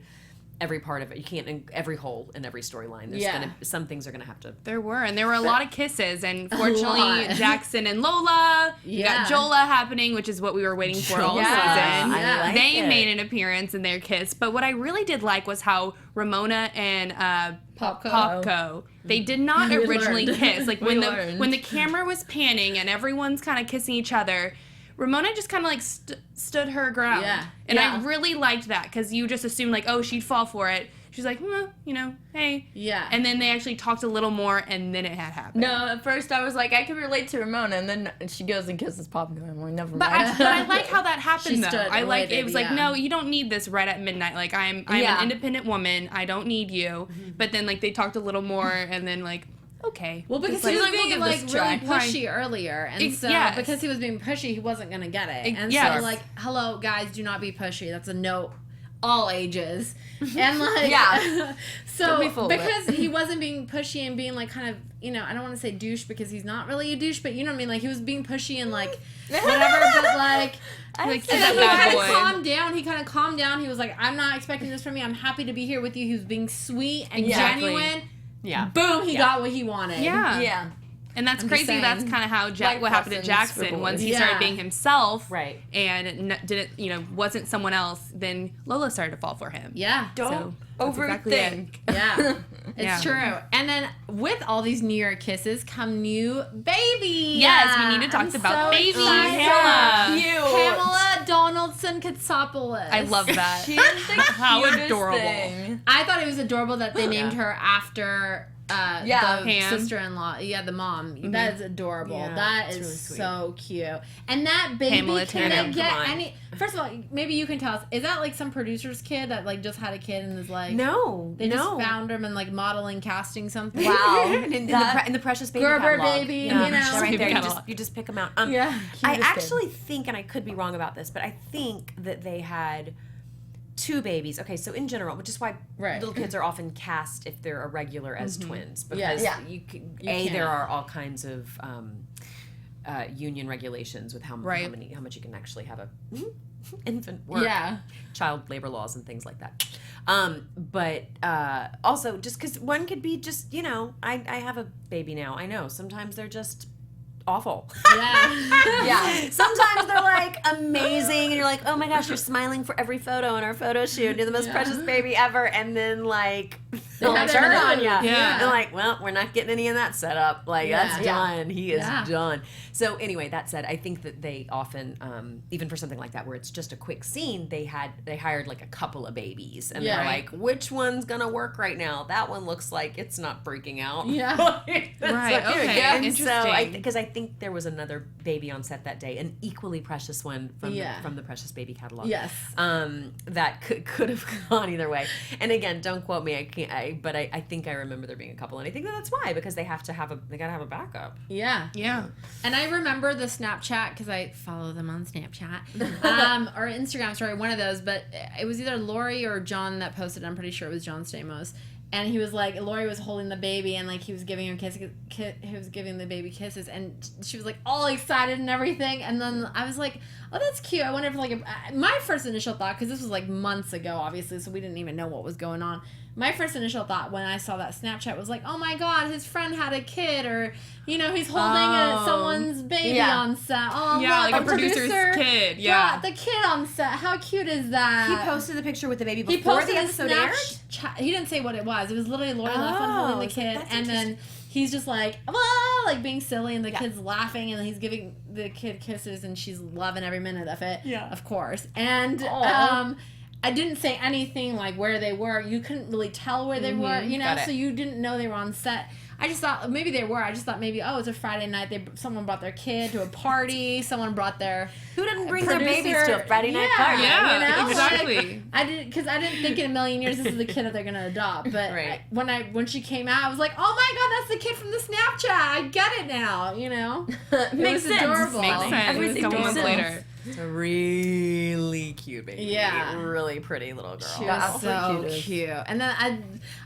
every part of it. You can't every hole in every storyline. There's some things are gonna have to. There were a lot of kisses, and fortunately Jackson and Lola. You got Jola happening, which is what we were waiting for all season. I they made an appearance in their kiss, but what I really did like was how Ramona and Popco, they did not originally kiss. When the camera was panning and everyone's kind of kissing each other, Ramona just kind of stood her ground. Yeah. And I really liked that, because you just assumed she'd fall for it. She's like, hey. Yeah. And then they actually talked a little more, and then it had happened. No, at first I was like, I could relate to Ramona, and then she goes and kisses Pop, and I'm like, never mind. But I like how that happened, though. It was no, you don't need this right at midnight. I'm an independent woman. I don't need you. Mm-hmm. But then they talked a little more, and then okay. Well, because he was being really pushy earlier, and because he was being pushy, he wasn't gonna get it. And so hello guys, do not be pushy. That's a note, all ages. And so because he wasn't being pushy and being kind of, I don't want to say douche because he's not really a douche, but you know what I mean. He was being pushy and whatever, but he kind of calmed down. He was like, I'm not expecting this from you. I'm happy to be here with you. He was being sweet and genuine. Yeah. Boom, he got what he wanted. Yeah. Yeah. And that's crazy. That's kind of how what happened to Jackson once he started being himself, right? And wasn't someone else. Then Lola started to fall for him. Yeah, don't overthink. Yeah, it's true. And then with all these New Year kisses come new baby. Yes, we need to talk about baby Pamela Donaldson Katsopoulos. I love that. She's the how cutest adorable. Thing. I thought it was adorable that they named her after Yeah, the Pam. sister-in-law. Yeah, the mom. That is adorable. Yeah, That it's is really sweet. so cute. And that baby, Pamela can Tatum, they get come on. any... First of all, maybe you can tell us, is that like some producer's kid that like just had a kid and is like... No, They just found him and like modeling, casting something. Wow. in the Precious Baby Gerber catalog. baby, Yeah, you know. they're right there. Catalog. You just pick them out. Yeah. I Cutest actually think, and I could be wrong about this, but I think that they had 2 babies. Okay, so in general, which is why Right. little kids are often cast if they're irregular as twins, because Yeah. you can't. there are all kinds of union regulations with how Right. much you can actually have a infant work, Yeah. child labor laws and things like that. But also just because one could be just, I have a baby now. I know sometimes they're just awful. Yeah. Yeah. Sometimes they're like amazing and you're like, oh my gosh, you're smiling for every photo in our photo shoot. You're the most precious baby ever. And then like they'll have turn their on mood. you. Yeah. They're like, well, we're not getting any of that set up. Like that's Yeah. done. He is Yeah. done. So anyway, that said, I think that they often, even for something like that where it's just a quick scene, they hired like a couple of babies and Yeah. they're like, which one's gonna work right now? That one looks like it's not freaking out. Yeah. Right, okay, And so interesting. because I think there was another baby on set that day, an equally precious one from the Precious Baby catalog. Yes. That could have gone either way. And again, don't quote me. I can't. But I think I remember there being a couple, and I think that's why, because they gotta have a backup. Yeah. Yeah. And I remember the Snapchat because I follow them on Snapchat or Instagram story, one of those. But it was either Lori or John that posted. I'm pretty sure it was John Stamos. And he was like, Lori was holding the baby and like he was giving her he was giving the baby kisses, and she was like all excited and everything. And then I was like, oh, that's cute. I wonder if like my first initial thought, because this was like months ago, obviously, so we didn't even know what was going on. My first initial thought when I saw that Snapchat was like, oh my God, his friend had a kid, or he's holding someone's baby on set. Oh, Yeah, look, like a the producer's producer kid, yeah. brought the kid on set. How cute is that? He posted the picture with the baby He before posted the a episode aired. He didn't say what it was. It was literally Lori Loughlin holding the so kid, that's and then he's just like, "Whoa," like being silly, and the kid's laughing, and he's giving the kid kisses, and she's loving every minute of it. Yeah, of course. And I didn't say anything like where they were. You couldn't really tell where they were, Got it. so you didn't know they were on set. I just thought maybe they were. I just thought maybe, it's a Friday night. Someone brought their kid to a party. Someone brought their Who didn't bring producer. their babies to a Friday night party? Yeah, exactly. Because I didn't think in a million years this is the kid that they're gonna adopt. But Right. when she came out, I was like, oh my God, that's the kid from the Snapchat. I get it now. It Makes was sense. adorable. Makes sense. Everything A couple makes months sense. later. It's a really cute baby. Yeah. Really pretty little girl. She Yeah, was also so cute. cute. And then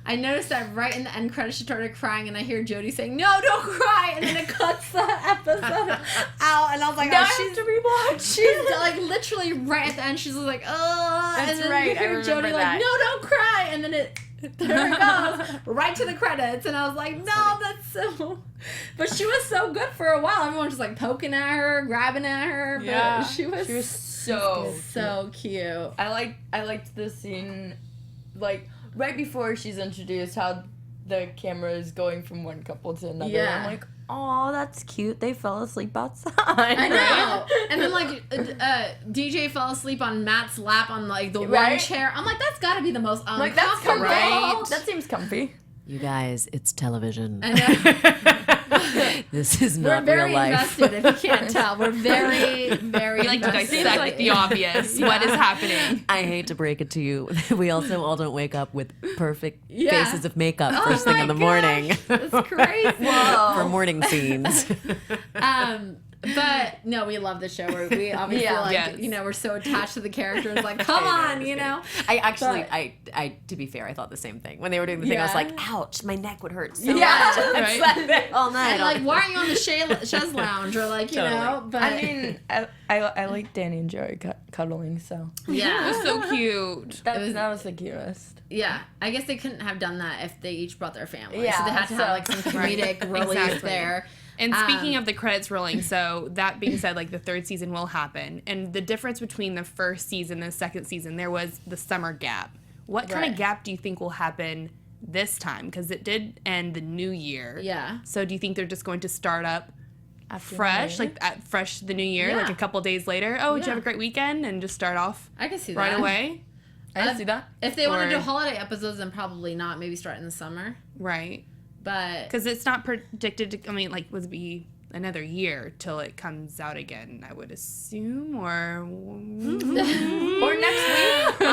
I noticed that right in the end credits she started crying, and I hear Jodie saying, "No, don't cry," and then it cuts the episode out, and I was like, Now I she's have to rewatch. She's like literally right at the end. She's like, "Oh," That's and then right, you I hear remember Jodie that. like, "No, don't cry," and then there it goes, right to the credits, and I was like, "No, that's so." But she was so good for a while. Everyone was just like poking at her, grabbing at her. But Yeah. she was so cute. I liked the scene, like right before she's introduced, how the camera is going from one couple to another. Yeah. I'm like, oh, that's cute. They fell asleep outside. I know. And then like DJ fell asleep on Matt's lap on like the one Right? chair. I'm like, that's got to be the most uncomfortable. Like that's comfy. Right. That seems comfy. You guys, it's television. I know. This is We're not very real life. invested, if you can't tell. We're very, very We like to invested. dissect the obvious. What is happening? I hate to break it to you. We also all don't wake up with perfect Yeah. faces of makeup Oh first thing my in the gosh, morning. That's crazy. For morning scenes. But no, we love the show. We obviously Yeah. like, Yes. we're so attached to the characters. Like, come on, I actually, But- I to be fair, I thought the same thing. When they were doing the thing, I was Yeah. like, ouch, my neck would hurt so Yeah, much. right. I slept there all night. And like, why are you on the chaise lounge or like, Totally. But I mean, I like Danny and Joey cuddling, so It yeah. was so cute. that was the cutest. Yeah, I guess they couldn't have done that if they each brought their family. Yeah, so they had to have like some comedic relief Exactly. there. And speaking of the credits rolling, so that being said, like the third season will happen. And the difference between the first season and the second season, there was the summer gap. What kind Right. of gap do you think will happen this time? Because it did end the new year. Yeah. So do you think they're just going to start up After fresh, New Year? like at fresh the new year, Yeah. like a couple days later? Oh, did you Yeah. have a great weekend? And just start off I can see right that. away? I didn't see that. If they want to Or- do holiday episodes, then probably not. Maybe start in the summer. Right. but because it's not predicted to. I mean, like, would it be another year till it comes out again? I would assume, or Or next week.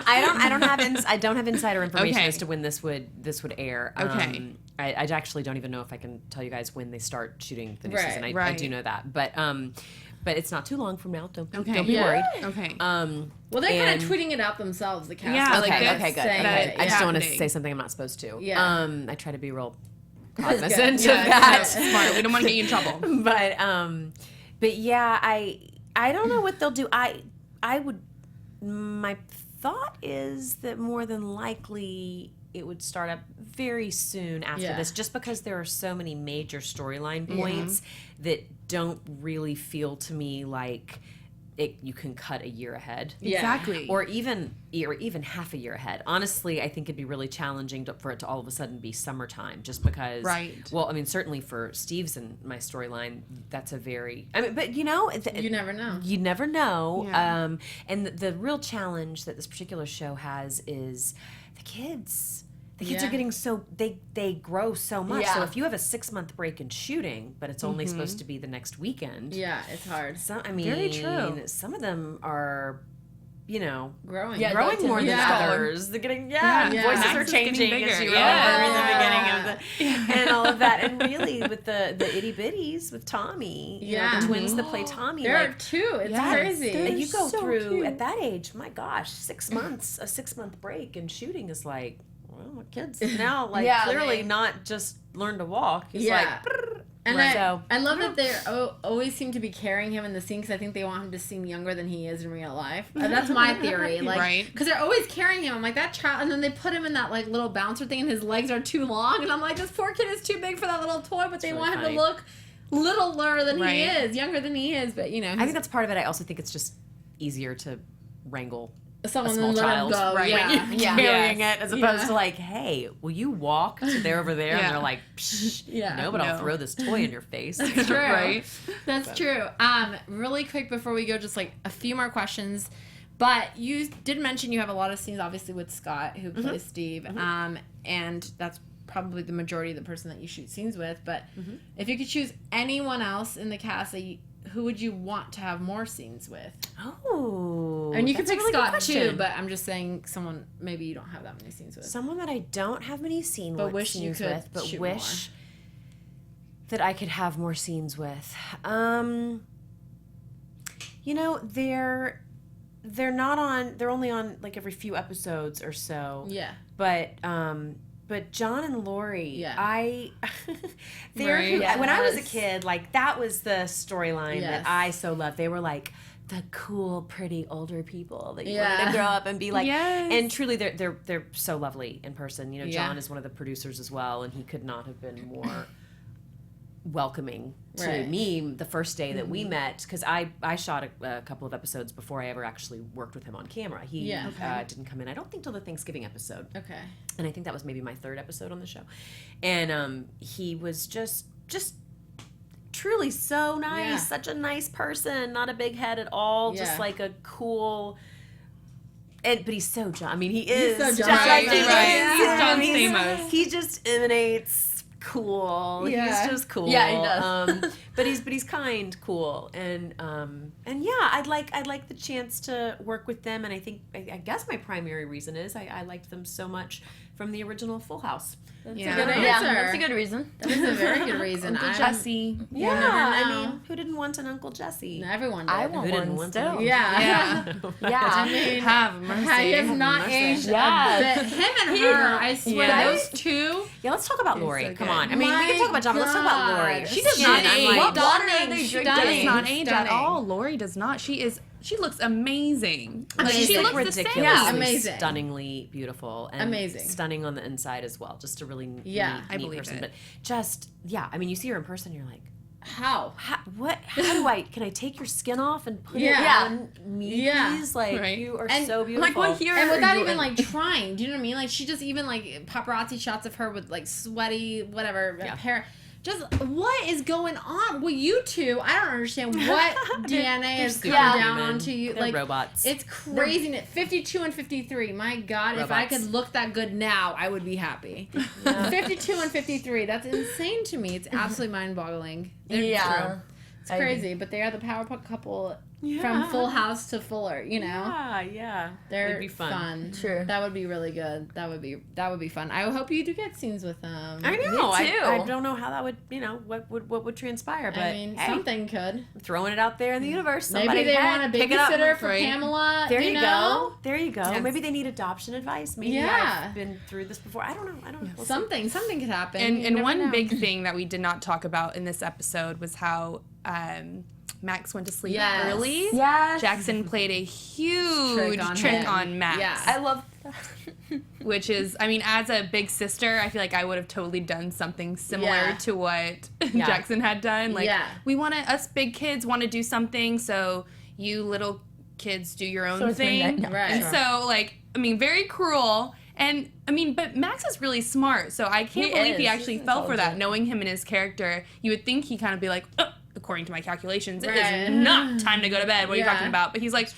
I don't have insider information Okay. as to when this would air. Okay. I actually don't even know if I can tell you guys when they start shooting the new Right, season. I right. do know that, but it's not too long from now. Don't Okay. be Yeah. worried. okay. well, they're kind and- of tweeting it out themselves. The cast. Yeah, They're, like, Okay, that's okay, good. saying that Okay. it, I just don't want to happening. say something I'm not supposed to. Yeah. I try to be real good. cognizant Yeah, of that. Smart. We don't want to get you in trouble. But yeah, I don't know what they'll do. I would. My thought is that more than likely it would start up very soon after Yeah. this, just because there are so many major storyline points that don't really feel to me like you can cut a year ahead. Yeah. Exactly. Or even half a year ahead. Honestly, I think it'd be really challenging for it to all of a sudden be summertime, just because. Right. Well, I mean, certainly for Steve's and my storyline, that's a very. I mean, but you know, You never know. You never know. Yeah. And the real challenge that this particular show has is the kids. The kids Yeah. are getting so they grow so much. So Yeah. if you have a 6-month break in shooting, but it's only supposed to be the next weekend. Yeah, it's hard. I mean, Very true. some of them are, Growing. Yeah, growing that's more than yeah. others. They're getting Yeah. voices Max are is getting changing bigger. as you Yeah. were in the beginning of the and all of that. And really, with the itty bitties with Tommy, Yeah. the twins that play Tommy, There are like. 2. It's Yes, crazy. they're You go so through cute. at that age, my gosh, 6 months, a 6-month break in shooting is like, well, my kids now Yeah, clearly they- not just learn to walk. It's Yeah. like, brrr. And Right. I love that they always seem to be carrying him in the scene because I think they want him to seem younger than he is in real life. That's my theory. Like, Right. because they're always carrying him. I'm like, that child, and then they put him in that like little bouncer thing, and his legs are too long, and I'm like, this poor kid is too big for that little toy, but they really want funny. him to look littler than he Right. is, younger than he is. But I think that's part of it. I also think it's just easier to wrangle someone a small let him child, go. right. Yeah. Yeah. carrying it, as opposed Yeah. to like, hey, will you walk to there over there? Yeah. And they're like, Psh, Yeah. no, but I'll No. throw this toy in your face. That's true. Right. That's true. Really quick before we go, just like a few more questions. But you did mention you have a lot of scenes, obviously, with Scott, who plays Steve, and that's probably the majority of the person that you shoot scenes with. But if you could choose anyone else in the cast, who would you want to have more scenes with? Oh, And you can that's a pick really good Scott too, question. but I'm just saying someone maybe you don't have that many scenes with. Someone that I don't have many But wish you scenes could with, but shoot wish that I could have more scenes with. They're not on. They're only on like every few episodes or so. Yeah. But John and Lori, Yeah. they're Right. when I was a Yes. kid, like that was the storyline Yes. that I so loved. They were like the cool, pretty older people that you Yeah. wanted to grow up and be like. Yes. And truly, they're so lovely in person. You know, Yeah. John is one of the producers as well, and he could not have been more welcoming to Right. me the first day that we met, because I shot a couple of episodes before I ever actually worked with him on camera. He Yeah. didn't come in, I don't think, till the Thanksgiving episode, Okay. and I think that was maybe my 3rd episode on the show. And he was just truly so nice, Yeah. such a nice person, not a big head at all, Yeah. just like a cool. But he's so John. I mean, he is so just John like Stamos. he is. Right. He's John He's- Stamos. He just emanates cool. Yeah. He's just cool. Yeah, he does. But he's kind, cool, and yeah, I'd like the chance to work with them. And I guess my primary reason is I liked them so much from the original Full House. Yeah. Good answer. Yeah, that's a good reason. That is a very good reason. Uncle Jesse. Yeah, never I know. mean, who didn't want an Uncle Jesse? Everyone did. I want Who didn't one want still. to? Yeah. Yeah. Yeah. I mean, Have mercy. he has not mercy. aged Yes. a bit. Him and her, I swear, Yeah. those two. Yeah, let's talk about Lori. so Come good. on. I mean, we can talk about John, but let's talk about Lori. God. She does not Skin, I'm age. like, What water are Stunning, they She drinking? does not age at Stunning. all. Lori does not. She looks amazing. Like, She's she like looks the same. ridiculously, Yeah, amazing. stunningly beautiful, and Amazing. stunning on the inside as well. Just a really neat, Yeah, I believe person. it. But just I mean, you see her in person, you're like, How? how do I? Can I take your skin off and put Yeah. it on me, Yeah. please? Like Right. you are And, so like, beautiful. what year- And without you even in? like trying, do you know what I mean? Like she just even like paparazzi shots of her with like sweaty whatever Yeah. hair. Just what is going on? Well, you two, I don't understand what DNA is coming down onto you. They're like robots. It's crazy. 52 and 53. My God, if I could look that good now, I would be happy. 52 and 53. That's insane to me. It's absolutely mind-boggling. True. It's crazy, but they are the power couple from Full House to Fuller. You know. Yeah. They're fun. True. That would be really good. That would be fun. I hope you do get scenes with them. I know. Me too. I don't know how that would, what would transpire, but I mean, something could. I'm throwing it out there in the universe. Somebody Maybe they want a pick it up. babysitter for Pamela. There you know? go. There you go. Yes. Maybe they need adoption advice. Maybe I've been through this before. I don't know. We'll something could happen. And one big thing that we did not talk about in this episode was how Max went to sleep early. Yes. Jackson played a huge trick on Max. Yeah. I love that. Which is, I mean, as a big sister, I feel like I would have totally done something similar to what Jackson had done. Like, us big kids want to do something, so you little kids do your own thing. Right. And so, like, I mean, very cruel. And, I mean, but Max is really smart, so I can't believe he actually fell for that. Knowing him and his character, you would think he'd kind of be like, according to my calculations, it is not time to go to bed. What are you talking about? But he's like,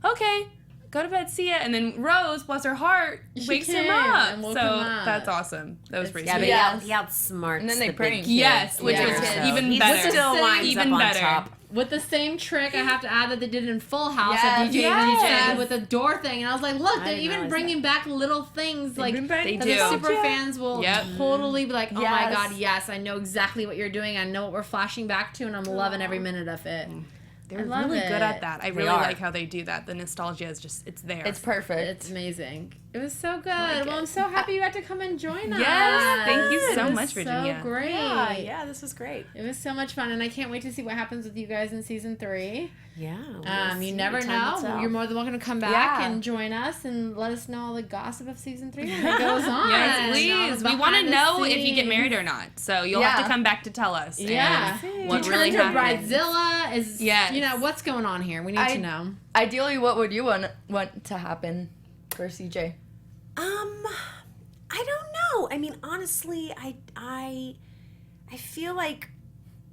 okay, go to bed, see ya. And then Rose, bless her heart, wakes him up. So that's awesome. That was pretty sweet. He outsmarts. And then they prank. Yes, which is even better. He still winds up on top. With the same trick, I have to add that they did in Full House that DJ said with the door thing. And I was like, look, they're even bringing back little things like they that do. the super fans will totally be like, oh my God, yes, I know exactly what you're doing. I know what we're flashing back to, and I'm loving every minute of it. They're really good at that. I really like how they do that. The nostalgia is just, it's there. It's perfect. It's amazing. It was so good. I'm so happy you got to come and join us. Yes, thank you so much, Virginia. So great. Yeah, this was great. It was so much fun, and I can't wait to see what happens with you guys in season 3. Yeah. You never know. You're more than welcome to come back and join us and let us know all the gossip of season 3 when it goes on. Yes, please. We want to know if you get married or not. So you'll have to come back to tell us. Yeah. What really happened. Bridezilla is, what's going on here? We need to know. Ideally, what would you want to happen for CJ? I don't know. I mean, honestly, I feel like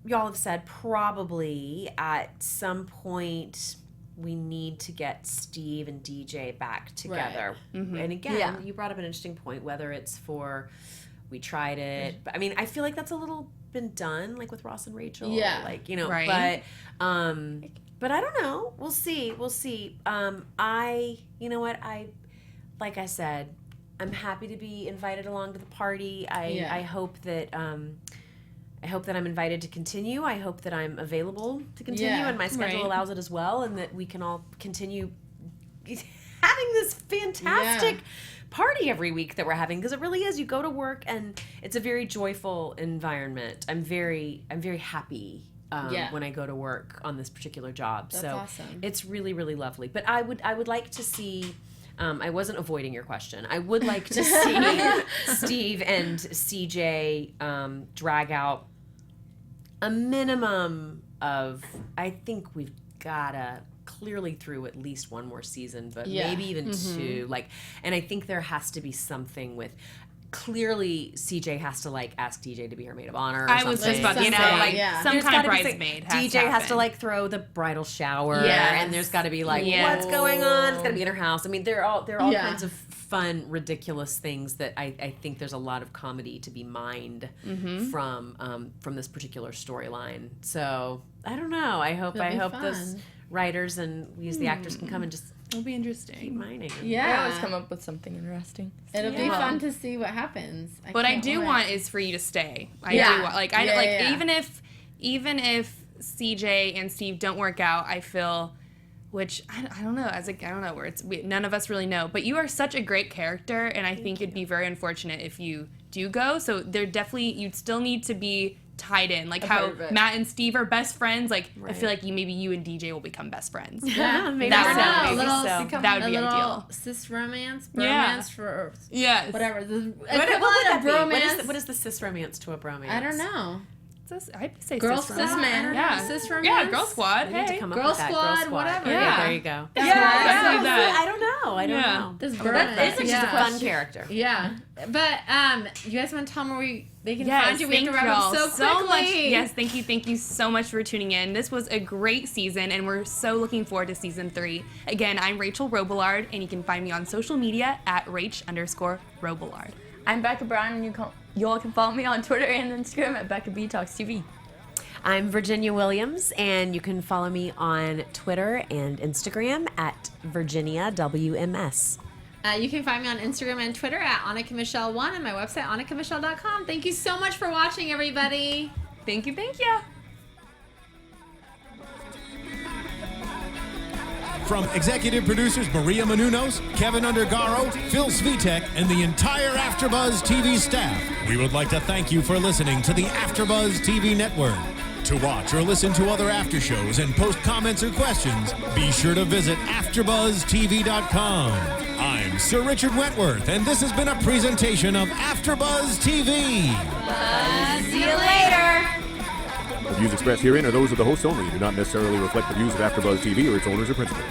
y'all have said probably at some point we need to get Steve and DJ back together. Right. Mm-hmm. And again, you brought up an interesting point, whether it's for we tried it. But I mean, I feel like that's a little been done, like with Ross and Rachel. Yeah. Like, right. But I don't know. We'll see. You know what? Like I said, I'm happy to be invited along to the party. I hope that I'm invited to continue. I hope that I'm available to continue, and my schedule allows it as well, and that we can all continue having this fantastic party every week that we're having, because it really is. You go to work and it's a very joyful environment. I'm very happy when I go to work on this particular job. That's awesome. It's really, really lovely. But I would like to see. I wasn't avoiding your question. I would like to see Steve and CJ drag out a minimum of, I think we've gotta clearly through at least one more season, but maybe even 2. And I think there has to be something with. Clearly, CJ has to ask DJ to be her maid of honor. Or something. Was just about to say, some kind of bridesmaid. DJ has to throw the bridal shower, and there's got to be what's going on? It's got to be in her house. I mean, there are all kinds of fun, ridiculous things that I think there's a lot of comedy to be mined from this particular storyline. So I don't know. I hope those writers and the actors can come and just. It'll be interesting. Keep mining. I always come up with something interesting. It'll be fun to see what happens. What I do want is for you to stay. I do want, even if CJ and Steve don't work out, I feel, which I don't know. I don't know none of us really know. But you are such a great character, and I think it'd be very unfortunate if you do go. So you'd still need to be tied in, how Matt and Steve are best friends. I feel like maybe you and DJ will become best friends. Yeah, maybe that would be ideal. Cis romance, bromance for whatever. What is the cis romance to a bromance? I don't know. I'd say Girl sis Squad, man. Yeah. Sis romance. Yeah, Girl Squad. We need to Hey. come up Girl with that. Squad, whatever. Yeah. There you go. Yeah. I don't know. I don't know. This But bird. it's just a fun character. Yeah. But you guys want to tell them where they can Yes, find you? We have to thank wrap up y'all so quickly. much. Yes, thank you so much for tuning in. This was a great season, and we're so looking forward to season 3. Again, I'm Rachel Robillard, and you can find me on social media at Rach_Robillard. I'm Becca Brown, and you all can follow me on Twitter and Instagram at Becca B Talks TV. I'm Virginia Williams, and you can follow me on Twitter and Instagram at Virginia WMS. You can find me on Instagram and Twitter at Annika Michelle 1 and my website, AnnikaMichelle.com. Thank you so much for watching, everybody. Thank you. From executive producers Maria Menounos, Kevin Undergaro, Phil Svitek, and the entire AfterBuzz TV staff, we would like to thank you for listening to the AfterBuzz TV network. To watch or listen to other after shows and post comments or questions, be sure to visit AfterBuzzTV.com. I'm Sir Richard Wentworth, and this has been a presentation of AfterBuzz TV. See you later. The views expressed herein are those of the hosts only and do not necessarily reflect the views of AfterBuzz TV or its owners or principals.